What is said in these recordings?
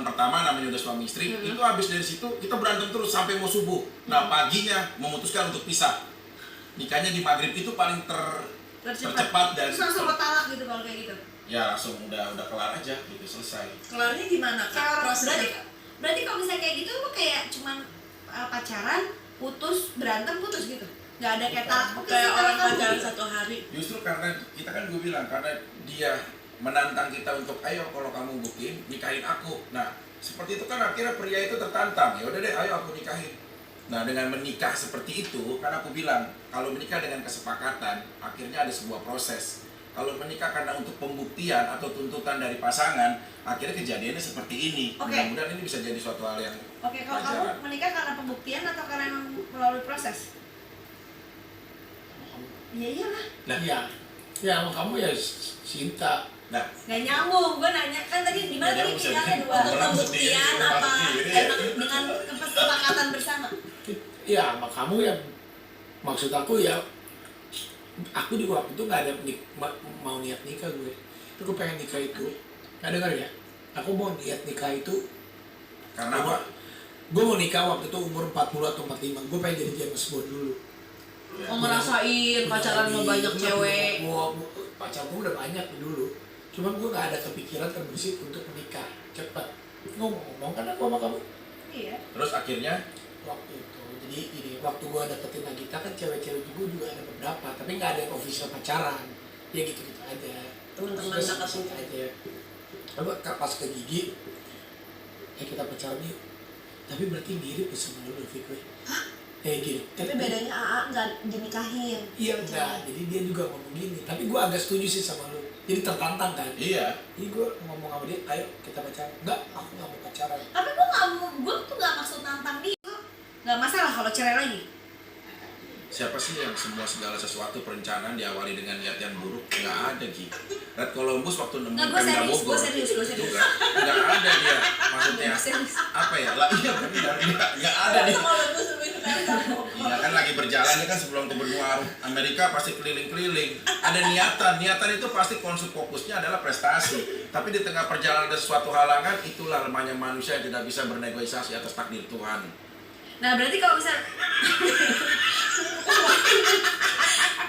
pertama namanya udah suami istri, itu habis dari situ kita berantem terus sampai mau subuh. Nah paginya memutuskan untuk pisah. Nikahnya di maghrib itu paling tercepat dan terus langsung lo talak gitu kalau kayak gitu? ya langsung udah kelar aja gitu, selesai. Kelarnya gimana Kak? Berarti kalau misalnya kayak gitu lo kayak cuman pacaran, putus, berantem, putus gitu? Nggak ada kayak talak? Kayak orang pacaran gitu? 1 hari. Justru karena kita kan gue bilang, karena dia menantang kita untuk ayo kalau kamu buktiin nikahin aku. Nah seperti itu kan akhirnya pria itu tertantang, ya udah deh ayo aku nikahin. Nah dengan menikah seperti itu kan aku bilang kalau menikah dengan kesepakatan akhirnya ada sebuah proses. Kalau menikah karena untuk pembuktian atau tuntutan dari pasangan, akhirnya kejadiannya seperti ini. Mudah-mudahan ini bisa jadi suatu hal yang Oke, kalau kamu menikah karena pembuktian atau karena melalui proses? Iya iyalah. Nah ya sama kamu ya cinta. nah Nggak nyambung, gue nanya kan tadi gimana tadi nikahnya dua Untuk pembuktian apa? dengan kesepakatan bersama. Ya sama kamu ya, maksud aku ya, aku di waktu itu nggak ada mau niat nikah gue. Itu gue pengen nikah itu, nggak dengar ya? Aku mau niat nikah itu karena apa? Gue mau nikah waktu itu umur 40 atau 45. Gue pengen jadi James Bond dulu. Oh ngerasain pacaran sama banyak cewek. Pacar gue udah banyak dulu. Cuman gue gak ada kepikiran terbersih untuk menikah cepet. Ngomong kan aku sama kamu. Iya. Terus akhirnya Waktu itu, jadi ini waktu gue deketin Nagita kan cewek-cewek juga ada beberapa, tapi nggak ada yang official pacaran. Ya gitu-gitu aja. Teman-teman dekat aja. Lalu pas ke Gigi, kita pacaran yuk. Tapi berarti mirip sama lu Fik. Hah? Gini. Tapi bedanya AA nggak dinikahin. Iya enggak, jadi dia juga ngomong gini. Tapi gue agak setuju sih sama lu. Jadi tertantang kan? iya. Jadi gue ngomong sama dia, ayo kita pacaran. Enggak, aku nggak mau pacaran. Tapi gue tuh nggak maksud nantang dia. Nggak masalah kalau cerai lagi. Siapa sih yang segala sesuatu perencanaan diawali dengan niat yang buruk? Nggak ada, Gi. Red Columbus waktu nemuin Nggak, gue Pemda serius, Bogor gue serius. juga nggak ada dia. Maksudnya Serius. apa ya? Lah iya benar, nggak ada dia. Sama lu semuanya Iya kan lagi berjalan dia kan sebelum ke benua Amerika pasti keliling-keliling. Ada niatan itu pasti konsep fokusnya adalah prestasi. Tapi di tengah perjalanan ada sesuatu halangan, itulah lemahnya manusia yang tidak bisa bernegosiasi atas takdir Tuhan. Nah berarti kalau misalnya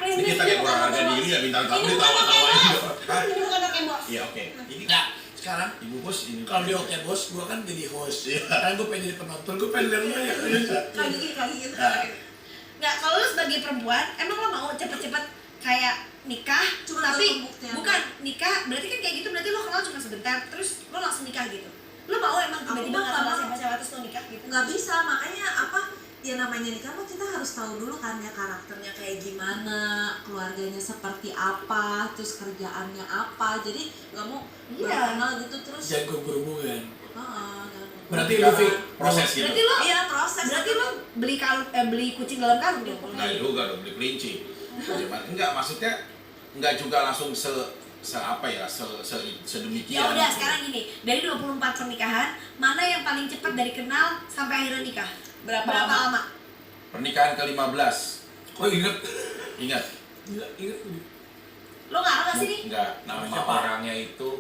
Ini kita kayak kurang harga diri ya bintang tamu tawa-tawain. ini bukan oke bos. Iya oke. Ini Nah, sekarang ibu bos ini. kalau di Oke Bos, gue kan jadi host. Iya. Karena gue pengen jadi penonton, gue pengen lihat dia ya. Kali gitu. Nggak, kalau lu sebagai perempuan, emang lo mau cepet-cepet kayak nikah, Cuma tapi pembuktian. bukan nikah, berarti kan kayak gitu, berarti lo kenal cuma sebentar, terus lo langsung nikah gitu. Lo mau emang tiba-tiba Aku nggak nggak sama mau. siapa-siapa terus lo nikah gitu? nggak bisa, makanya apa ya namanya nikah mah kita harus tahu dulu kan ya karakternya kayak gimana, keluarganya seperti apa, terus kerjaannya apa. Jadi nggak mau Iya. baru kenal gitu terus. Jago berhubungan. Jangan. Berarti lu Fik, proses gitu. Berarti lo, Iya proses. berarti lo beli kucing dalam karung dong? Enggak juga dong beli kelinci. Bagaimana? Enggak, maksudnya enggak juga langsung sedemikian. Ya udah sekarang gini, dari 24 pernikahan, mana yang paling cepat dari kenal sampai akhirnya nikah? Berapa lama? Pernikahan ke-15. oh inget. Ingat? Inget. Lo ngarang nggak sih nih? Enggak, nama Siapa? orangnya itu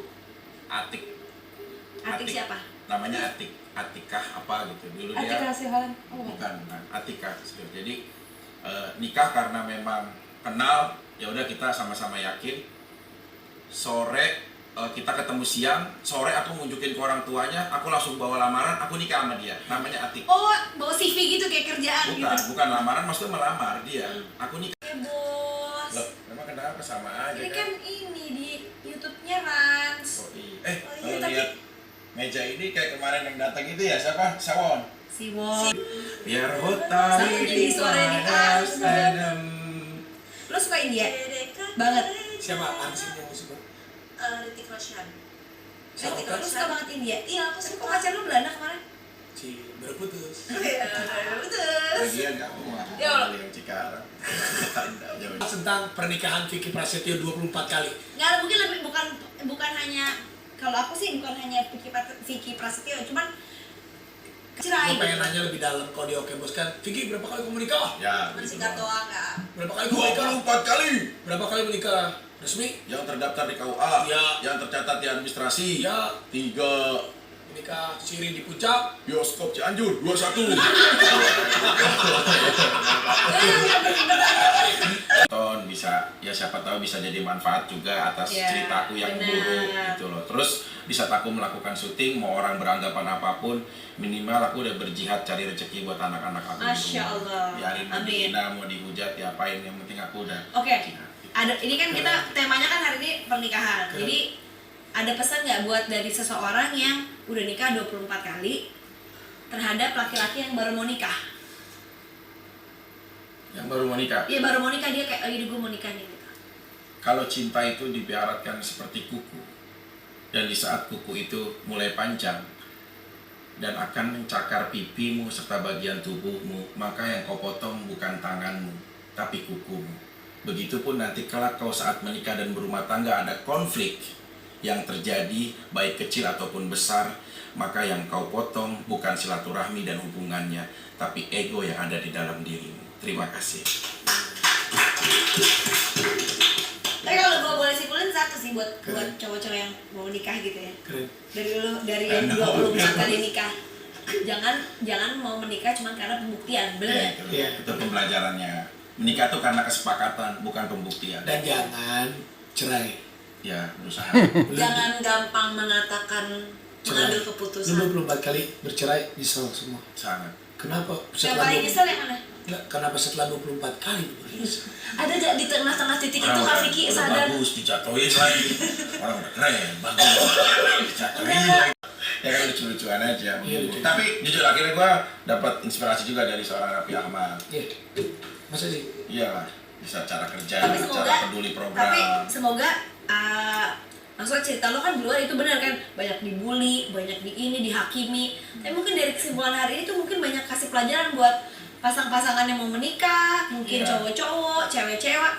Atik. Atik siapa? Namanya Atik. Atikah apa gitu. Dulu Atik dia Rasihalan. Oh, bukan Atika. Jadi nikah karena memang kenal, ya udah kita sama-sama yakin. Sore kita ketemu siang, sore aku nunjukin ke orang tuanya, aku langsung bawa lamaran, aku nikah sama dia. Namanya Atik. Oh, bawa CV gitu kayak kerjaan Bukan, gitu. bukan lamaran, maksudnya melamar dia. Aku nikah. Oke bos. Loh, memang kenapa sama aja Ini kan? kan ini di YouTube-nya Rans. Oh, iya. Oh, iya, Kalau tapi- lihat meja ini kayak kemarin yang datang itu ya siapa? Sawon. Siwon. Biar hutan Sama jadi suaranya di atas. Lo suka India? Banget. Siapa artis yang musik? Ritik Roshan. Siapa? Lo suka banget India? Iya aku Tapi suka. kok pacar lo Belanda kemarin? Si baru putus. Iya betul. Lagian kamu mah Ya Allah. yang Cikarang. Jauh. Tentang pernikahan Vicky Prasetyo 24 kali. Nggak, mungkin lebih bukan hanya, kalau aku sih bukan hanya Vicky Prasetyo, cuman cerai. Gue pengen nanya lebih dalam kalau di Oke Bos kan, Vicky berapa kali kamu menikah? Ya, Masih gitu kata doang nggak? Berapa kali kamu menikah? 24 kali Berapa kali menikah? Resmi? yang terdaftar di KUA, Ya. yang tercatat di administrasi, Ya. 3. Nikah siri di puncak. Bioskop Cianjur 21. Ton bisa ya siapa tahu bisa jadi manfaat juga atas Ya, ceritaku yang benar. buruk gitu loh. Terus di saat aku melakukan syuting, mau orang beranggapan apapun, minimal aku udah berjihad cari rezeki buat anak-anak aku. di Masya rumah. Allah. Biarin mau Amin. dihina, mau dihujat, diapain, yang penting aku udah Oke. jihad. Ada ini kan kita temanya kan hari ini pernikahan. Keren. Jadi ada pesan nggak buat dari seseorang yang udah nikah 24 kali terhadap laki-laki yang baru mau nikah? Yang baru mau nikah. Iya baru mau nikah dia kayak oh, ini gue mau nikah nih gitu. Kalau cinta itu diibaratkan seperti kuku, dan di saat kuku itu mulai panjang dan akan mencakar pipimu serta bagian tubuhmu, maka yang kau potong bukan tanganmu, tapi kukumu. Begitupun nanti kelak kau saat menikah dan berumah tangga ada konflik yang terjadi, baik kecil ataupun besar, maka yang kau potong bukan silaturahmi dan hubungannya, tapi ego yang ada di dalam dirimu. Terima kasih. Tapi kalau gue boleh simpulin satu sih buat Keren. cowok-cowok yang mau nikah gitu ya. Keren. Dari yang 24 kali nikah. Jangan mau menikah cuma karena pembuktian, bener ya? Iya. Itu pembelajarannya. Menikah tuh karena kesepakatan, bukan pembuktian. Dan jangan cerai. Ya, berusaha. Jangan gampang mengatakan mengambil keputusan. Lu 24 kali bercerai nyesel semua. Sangat. Kenapa? Yang paling nyesel yang mana? Enggak, kenapa setelah 24 kali lu baru nyesel? Ada gak di tengah-tengah titik itu Orang Kak udah- Vicky udah sadar? bagus, dijatuhin lagi. Orang udah keren, bagus. Dijatuhin lagi. Ya kan lucu-lucuan aja. Iya, lucu. Tapi jujur akhirnya gua dapat inspirasi juga dari seorang Raffi Ahmad. Iya. Masa sih? Iyalah, bisa cara kerja, Tapi cara semoga, peduli program. tapi semoga maksudnya cerita lo kan di luar itu benar kan banyak dibully, banyak di ini dihakimi. Tapi mungkin dari kesimpulan hari ini tuh mungkin banyak kasih pelajaran buat pasang-pasangan yang mau menikah, mungkin Iya. cowok-cowok, cewek-cewek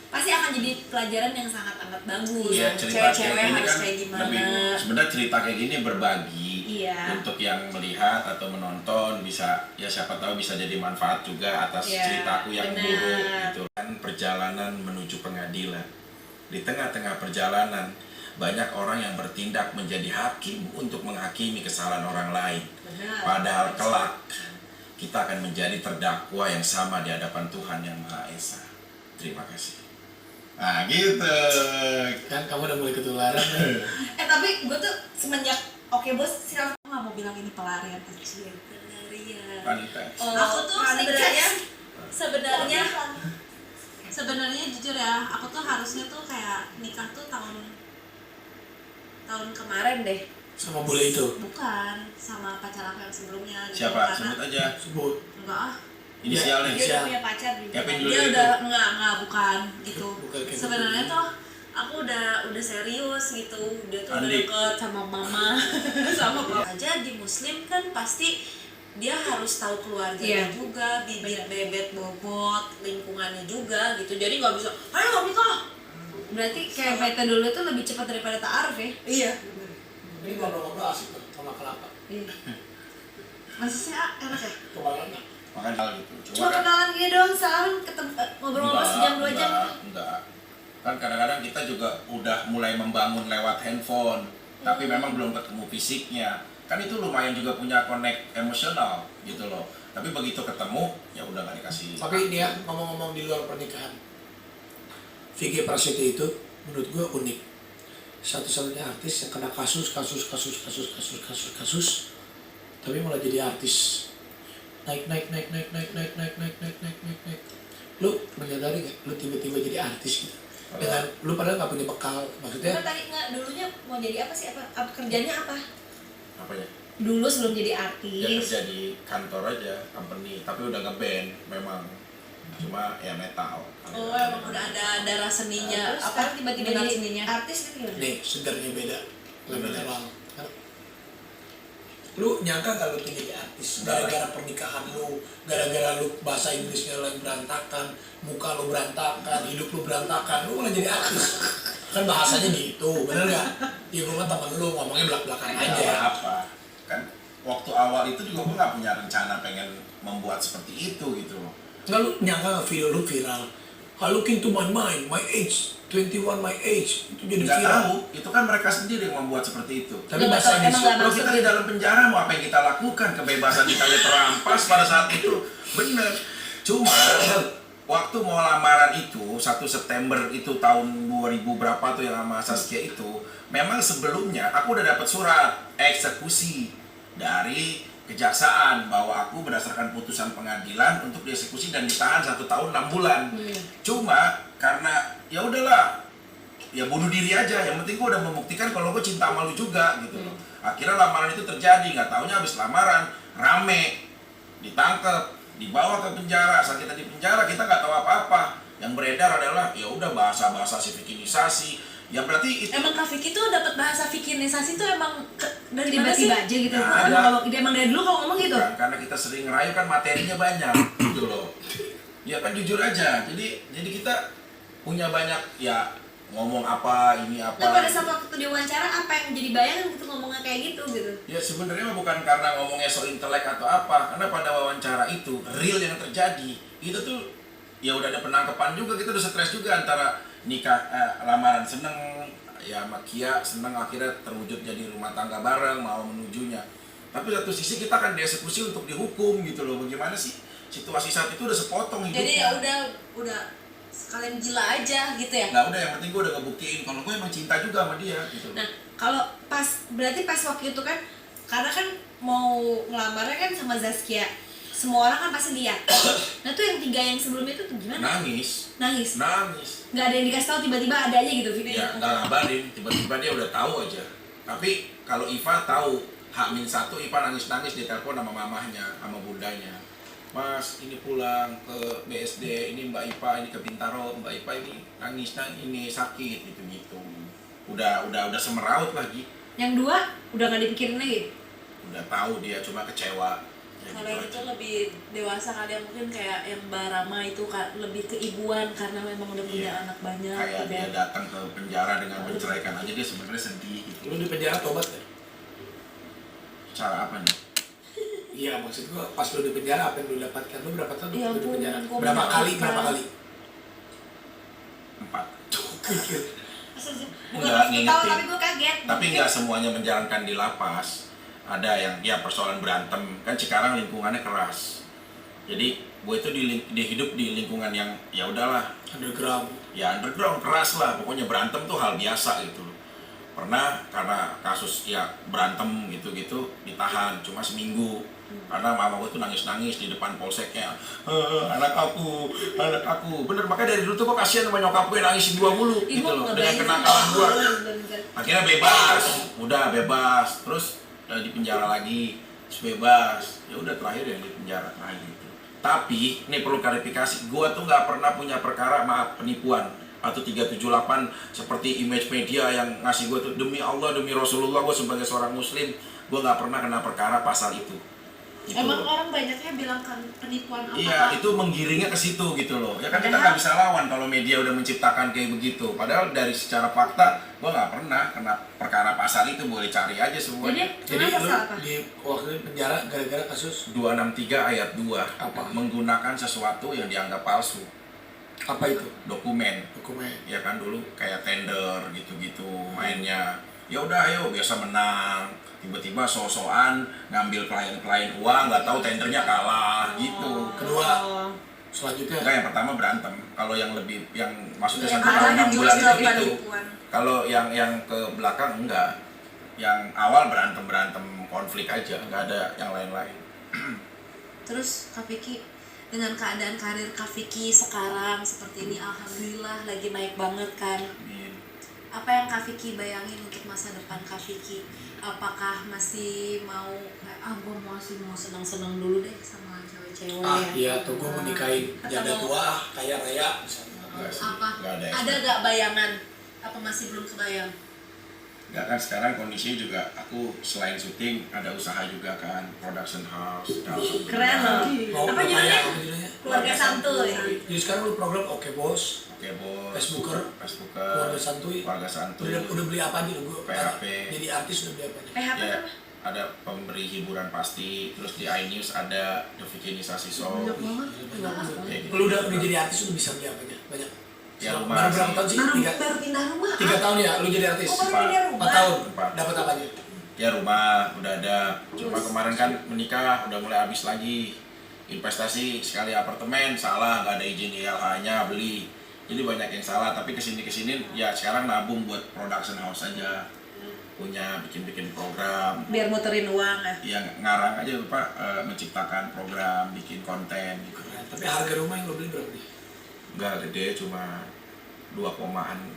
pasti akan jadi pelajaran yang sangat amat bagus. Iya, cerita cewek-cewek kayak gini harus kan kayak gimana. lebih sebenarnya cerita kayak gini berbagi Iya. untuk yang melihat atau menonton bisa ya siapa tahu bisa jadi manfaat juga atas Iya, ceritaku yang benar. buruk gitu kan. Perjalanan menuju pengadilan, di tengah-tengah perjalanan banyak orang yang bertindak menjadi hakim untuk menghakimi kesalahan orang lain, Benar. padahal kelak kita akan menjadi terdakwa yang sama di hadapan Tuhan yang Maha Esa. Terima kasih. Nah gitu. Kan kamu udah mulai ketularan kan? Tapi gue tuh semenjak oke bos silakan. Aku nggak mau bilang ini pelarian kecil. Pelarian. Wanita. Aku tuh sebenarnya sebenarnya jujur ya, aku tuh harusnya tuh kayak nikah tuh tahun kemarin deh. Sama bule itu. Bukan sama pacar aku yang sebelumnya. gitu. Siapa? Karena Sebut aja. Sebut. enggak ah. Inisialnya. dia udah punya pacar juga. Kevin dulu Dia itu. udah enggak bukan gitu. Bukan kayak Sebenarnya gitu. tuh aku udah serius gitu. Dia tuh udah Andi. deket sama mama sama papa. Aja di muslim kan pasti dia harus tahu keluarganya Iya. juga, bibit bebet bobot, lingkungannya juga gitu. Jadi nggak bisa, ayo nikah. Berarti kayak beta dulu tuh lebih cepat daripada ta'aruf ya? Iya. Ini ngobrol-ngobrol asik tuh sama kelapa. Iya. Maksudnya enak ya? Kebanyakan. Makanya hal gitu. Cuma kenalan gini doang, salam, ketemu, ngobrol-ngobrol sejam 2 jam. Enggak. Kan kadang-kadang kita juga udah mulai membangun lewat handphone, tapi memang belum ketemu fisiknya. Kan itu lumayan juga punya connect emosional gitu loh. Tapi begitu ketemu, ya udah gak dikasih. Tapi dia ngomong-ngomong di luar pernikahan, Vicky Prasetyo itu menurut gue unik. Satu-satunya artis yang kena kasus, tapi malah jadi artis. Naik. Lu menyadari gak? Lu tiba-tiba jadi artis gitu. Dengan lu padahal gak punya bekal, maksudnya. Kan tadi nggak dulunya mau jadi apa sih? Apa kerjanya apa? Apa ya? Dulu sebelum jadi Ya artis. kerja di kantor aja, company. Tapi udah nge-band memang. Cuma ya metal. Oh emang udah ada darah seninya. Terus sekarang tiba-tiba minat jadi seninya. artis gitu gimana? Nih, segarnya beda. Lebih terang. Lu nyangka gak lu tuh jadi artis? Gara-gara pernikahan lu, gara-gara lu bahasa Inggrisnya lu yang berantakan, muka lu berantakan, hidup lu berantakan, lu malah jadi artis. Kan bahasanya gitu, bener gak? Ya gue mah temen lu, ngomongnya belak-belakan Nggak aja. apa-apa. Kan waktu awal itu juga gue gak punya rencana pengen membuat seperti itu gitu loh. Nggak, lu nyangka gak video lu viral? I look into my mind, my age 21 my age itu jadi Nggak viral. tahu, itu kan mereka sendiri yang membuat seperti itu. Tapi Nggak bahasa tahu, emang Indonesia nggak Kalau maksud kita di gitu. dalam penjara mau apa yang kita lakukan, kebebasan kita ya terampas pada saat itu, bener. Cuma waktu mau lamaran itu 1 September itu tahun 2000 berapa tuh yang sama Saskia itu, memang sebelumnya aku udah dapat surat eksekusi dari kejaksaan bahwa aku berdasarkan putusan pengadilan untuk dieksekusi dan ditahan 1 tahun 6 bulan. Cuma karena ya udahlah, ya bunuh diri aja, yang penting gue udah membuktikan kalau gue cinta sama lu juga gitu loh. Akhirnya lamaran itu terjadi, nggak taunya habis lamaran rame, ditangkap, dibawa ke penjara. Saat kita di penjara kita nggak tahu apa-apa, yang beredar adalah ya udah bahasa-bahasa sivikinisasi, ya berarti itu Emang Kak Vicky tuh dapat bahasa fikinisasi tuh emang dari mana sih? Tiba-tiba aja gitu. Nggak Emang ada. ngomong- dia emang dari dulu kalau ngomong gitu. Bukan, karena kita sering ngerayu kan materinya banyak gitu loh. Ya kan jujur aja, jadi kita punya banyak ya ngomong apa ini apa. Nah pada saat waktu diwawancara apa yang jadi bayangan gitu ngomongnya kayak gitu gitu. Ya sebenarnya mah bukan karena ngomongnya so intelek atau apa, karena pada wawancara itu real yang terjadi itu tuh ya udah ada penangkapan juga, kita udah stres juga antara nikah lamaran seneng ya sama Kia seneng akhirnya terwujud jadi rumah tangga bareng mau menujunya. Tapi satu sisi kita kan dieksekusi untuk dihukum gitu loh, bagaimana sih situasi saat itu udah sepotong hidupnya. Jadi ya udah sekalian gila aja gitu ya. Nah udah yang penting gue udah ngebuktiin kalau gue emang cinta juga sama dia gitu. Nah kalau berarti pas waktu itu kan karena kan mau ngelamarnya kan sama Zaskia, semua orang kan pasti lihat. Nah tuh yang 3 yang sebelumnya itu tuh gimana? Nangis. Nangis. Nggak ada yang dikasih tahu, tiba-tiba ada aja gitu videonya. Ya nggak ngabarin, tiba-tiba dia udah tahu aja. Tapi kalau Iva tahu H-1 Iva nangis-nangis di telepon sama mamahnya, sama bundanya. Mas, ini pulang ke BSD, ini Mbak Ipa, ini ke Bintaro, Mbak Ipa ini nangis, ini sakit gitu-gitu. Udah semeraut lagi. Yang 2 udah nggak dipikirin lagi. Udah tahu dia cuma kecewa. Ya Kalau gitu yang itu aja. lebih dewasa kali ya, mungkin kayak yang Mbak Rama itu lebih keibuan karena memang udah punya Iya. anak banyak Kayak gitu dia ya. datang ke penjara dengan menceraikan aja dia sebenarnya sedih gitu. Lu di penjara tobat ya? Cara apa nih? Iya, maksud gua pas lu di penjara apa yang lu dapatkan? Lu berapa tahun Ya lu di ampun, penjara? gua Berapa kali? menakutkan. Berapa kali? 4. Bukan Nggak aku tahu ngingetin. tapi gue kaget. Tapi nggak semuanya menjalankan di lapas. Ada yang ya persoalan berantem kan sekarang lingkungannya keras. Jadi gue itu hidup di lingkungan yang ya udahlah Underground. ya underground keras lah, pokoknya berantem tuh hal biasa gitu. Pernah karena kasus ya berantem gitu-gitu ditahan cuma seminggu karena mama gue tuh nangis-nangis di depan polseknya. Anak aku bener, makanya dari dulu tuh gue kasihan sama nyokap gue nangisin gua mulu Ih, gitu gua loh nggak dengan bayangin. kenakalan gua. Akhirnya bebas, udah bebas, terus di penjara lagi, terus bebas, ya udah terakhir ya di penjara terakhir gitu. Tapi ini perlu klarifikasi, gua tuh nggak pernah punya perkara maaf penipuan atau 378 seperti image media yang ngasih gua tuh demi Allah demi Rasulullah gua sebagai seorang muslim gua nggak pernah kena perkara pasal itu. Gitu Emang loh. orang banyaknya bilang kan penipuan apa? Iya, itu menggiringnya ke situ gitu loh. Ya kan kita nggak bisa lawan kalau media udah menciptakan kayak begitu. Padahal dari secara fakta, gua nggak pernah kena perkara pasal itu, boleh cari aja semuanya. Jadi Jadi kenapa lu pasal apa? di waktu di penjara gara-gara kasus 263 ayat 2 Apa? menggunakan sesuatu yang dianggap palsu, apa itu? dokumen. Dokumen. Ya kan dulu kayak tender gitu-gitu mainnya. Ya udah ayo biasa menang. Tiba-tiba so-soan ngambil klien-klien uang, nggak tahu tendernya kalah gitu. Kedua, selanjutnya Enggak, yang pertama berantem. Kalau yang lebih yang maksudnya Yang 1 tahun ada 6 juga bulan sudah itu penipuan. Kalau yang ke belakang enggak. Yang awal berantem konflik aja, nggak ada yang lain-lain. Terus Kak Vicky, dengan keadaan karir Kak Vicky sekarang seperti ini, alhamdulillah lagi naik banget kan. Amin. Apa yang Kak Vicky bayangin untuk masa depan Kak Vicky? Apakah masih mau gue masih mau senang-senang dulu deh sama cewek-cewek? iya tuh gue mau nikahin janda tua, kaya raya misalnya. Enggak sih, Apa? nggak ada. Ada gak bayangan? Apa masih belum kebayang? Enggak kan sekarang kondisinya juga aku selain syuting ada usaha juga kan, production house. Keren loh. Mau Apa kaya, judulnya? apa judulnya? Keluarga santuy. Jadi sekarang lu program Oke Bos, Oke bos. Facebooker, Facebooker. Keluarga Santuy. Keluarga santuy. udah beli apa aja lu? Gue PHP. jadi artis udah beli apa aja? PHP Ya, apa? ada pemberi hiburan pasti, terus di iNews ada The Vikinisasi Show. Banyak banget. Kayak gitu. Lu udah jadi artis udah bisa beli apa aja? Banyak. Ya Baru rumah berapa sih. tahun sih? Baru pindah rumah. 3 tahun ya lu jadi artis? Oh, baru pindah rumah. 4 tahun? 4. Dapat apa aja? Ya rumah udah ada. Cuma kemarin kan menikah udah mulai habis lagi. Investasi sekali apartemen salah, nggak ada izin ILH-nya beli. Jadi banyak yang salah. Tapi kesini ya sekarang nabung buat production house aja. Punya bikin program. Biar muterin uang ya. Ya ngarang aja Pak, menciptakan program, bikin konten gitu. Keren. Tapi harga rumah yang lo beli berapa nih? Nggak gede, cuma 2,6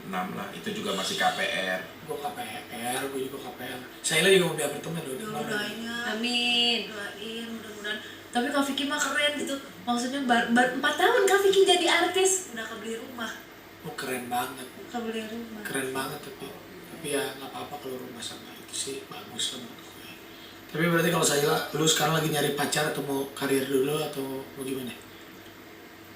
lah. Itu juga masih KPR. Gue KPR, gue juga KPR. Saya juga mau beli apartemen loh. Doain ya. Amin. Doain mudah-mudahan. Tapi Kak Vicky mah keren gitu. Maksudnya baru 4 tahun Kak Vicky jadi artis. Udah kebeli rumah. Oh, keren banget. Kebeli rumah. Keren banget tapi ya nggak apa-apa kalau rumah sama itu sih bagus lah menurut gue. Tapi berarti kalau saya lu sekarang lagi nyari pacar atau mau karir dulu atau mau gimana?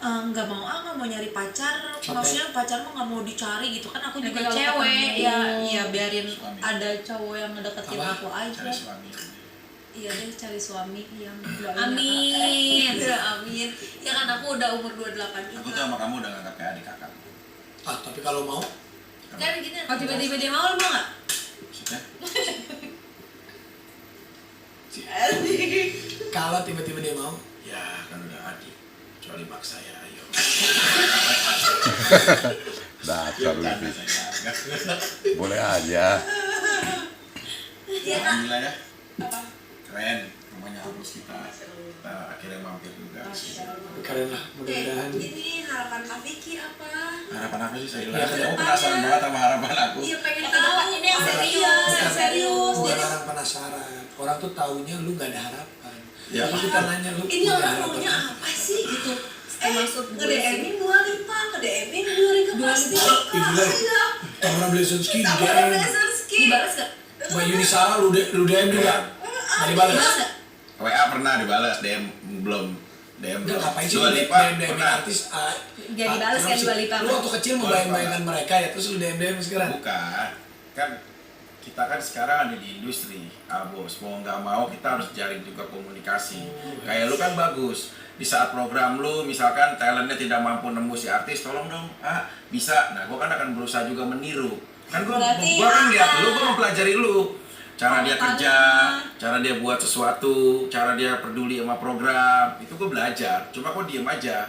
Nggak mau nyari pacar. Capek. Maksudnya pacar mah nggak mau dicari gitu kan. Aku Nanti juga kalau cewek. ketemu. Ya biarin Suami. ada cowok yang ngedeketin Apa? aku aja. Cari suami. Iya deh, cari suami yang Amin. Amin. Ya kan aku udah umur 28 Aku juga. tuh sama kamu udah nganggap kayak adik kakak. Ah tapi kalau mau Kan gini. Kalau tiba-tiba dia mau, lu mau nggak? Maksudnya? kalau tiba-tiba dia mau Ya kan udah adik. Kecuali maksa ya, ayo. Dasar lu. Bercanda saya. Boleh aja. Iya kan? Alhamdulillah ya. Keren. Namanya hapus kita. Kita akhirnya mampir juga. keren lah mudah-mudahan. Ini harapan Kak Vicky apa? Harapan apa sih saya? Ya, Aku penasaran banget sama harapan aku. Iya pengen Yang tahu. kedepannya ini yang Iya, serius. yang serius. Bukan Jadi orang penasaran. Orang tuh taunya lu gak ada harapan. Ya. Tapi kita nanya lu ini punya orang harapan maunya apa sih gitu? Maksud gue nge-DM-in Dua Lipa, nge-DM-in Dua Lipa pasti. Ih, gila. Iya. Tamara Blesonski di Tamara DM. Blesonski. Dibalas nggak? Mbak Yuni Sarah lu DM juga. Nggak dibalas. Dibalas nggak? WA pernah dibalas, DM belum. DM Udah belum. ngapain sih Dua lu Lipa DM pernah. artis? Jadi balas kenapa kan sih? Dua Lipa. Lu waktu kecil membayang-bayangkan mereka ya, terus lu DM sekarang. Bukan. Kan kita kan sekarang ada di industri, bos. Mau nggak mau kita harus jalin juga komunikasi. Kayak lu kan bagus. Di saat program lu, misalkan talentnya tidak mampu nembus si artis, tolong dong, bisa. Nah, gua kan akan berusaha juga meniru. Kan gua Berarti, kan lihat lu, gua mempelajari lu. Cara dia Tangan. kerja, cara dia buat sesuatu, cara dia peduli sama program, itu gua belajar. Cuma gua diem aja,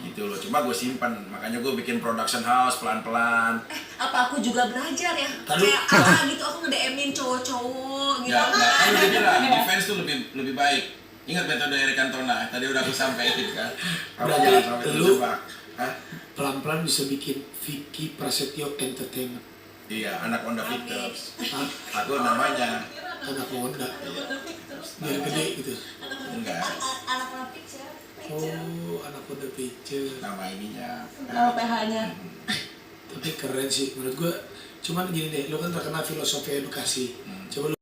gitu loh. Cuma gua simpen, makanya gua bikin production house pelan-pelan. Apa aku juga belajar ya? Tadi- Kayak apa gitu aku nge-DM-in cowok-cowok gitu. Ya, nggak, kan udah bilang, defense tuh lebih baik. Ingat metode Eric Cantona, tadi udah aku sampaikan kan. Kamu Berarti jangan sampai lu- terjebak. Hah? Pelan-pelan bisa bikin Vicky Prasetyo Entertainment. Iya, anak Honda Victors. Hah? Aku namanya. Anak Honda. Biar gede gitu. Enggak, Anak picture. Oh, anak Honda Picture. nama ininya. Nama PH-nya. Tapi keren sih menurut gua. Cuman gini deh, lu kan terkenal filosofi edukasi. Coba lu